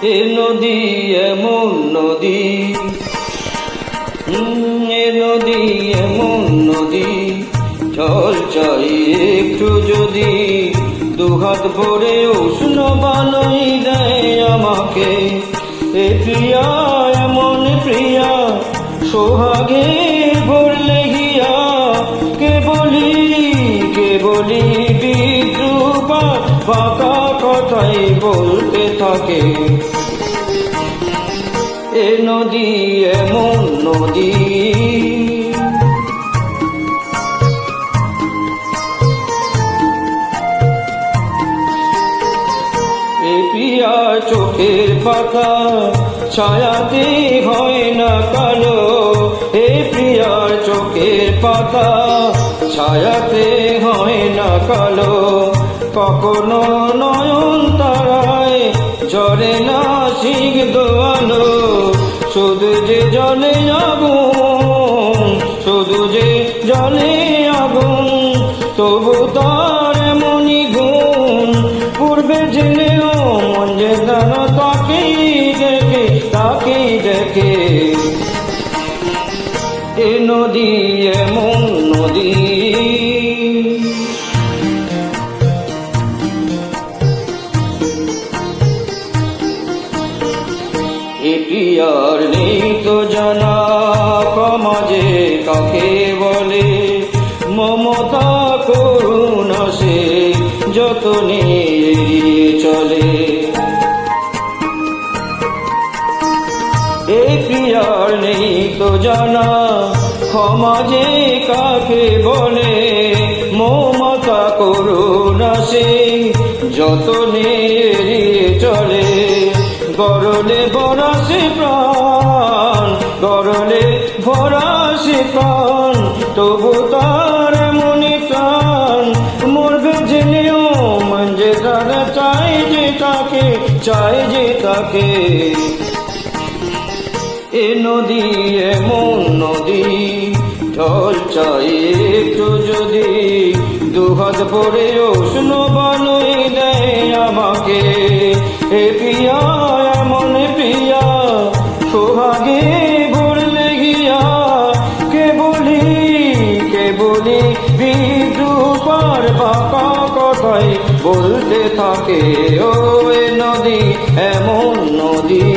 এ নদী এমন নদী, এ নদী এমন নদী, জল চাই একটু যদি, দুহাত ভরে উষ্ণ বালই দেয় আমাকে। এ প্রিয়া এমন প্রিয়া, সোহাগে ভরলে গিয়া, কে বলি বিদ্রুপ ফাঁকা কথাই বলতে থাকে। এ নদী এমন নদী, এ প্রিয়া চোখের পাতা ছায়াতে হয় না কালো, এ প্রিয়ার চোখের পাতা ছায়াতে হয় না কালো, কখনো নয়ন তারায় ঝরে না সিগ্ধ আলো, শুধু যে জলে আগুন, শুধু যে জলে আগুন, তবু তার এমনই গুণ, পূর্বে জেনেও মন যে দানা তাকেই দেখে। এ নদী এমন নদী, এ প্রিয়ার নেই তো জানা ক্ষমা যে কাকে বলে, মমতা করুণা সে যতনে এড়িয়ে চলে। এ প্রিয়ার নেই তো জানা ক্ষমা যে কাকে বলে, মমতা করুণা সে যতনে এড়িয়ে চলে। গরলে ভরাসে প্রাণ, গরলে ভরাসে প্রাণ, তবু তার এমনই প্রাণ, মরবে জেনেও মন যে তারা চাই যে তাকে। এ নদী এমন নদী, জল চাই একটু যদি, দুহাত ভরে উষ্ণ বালই দেয় আমাকে। এ প্রিয়া এমন প্রিয়া, সোহাগে ভরলে গিয়া, কে বলি বিদ্রুপার বাঁকা কথাই বলতে থাকে। ও এ নদী এমন নদী।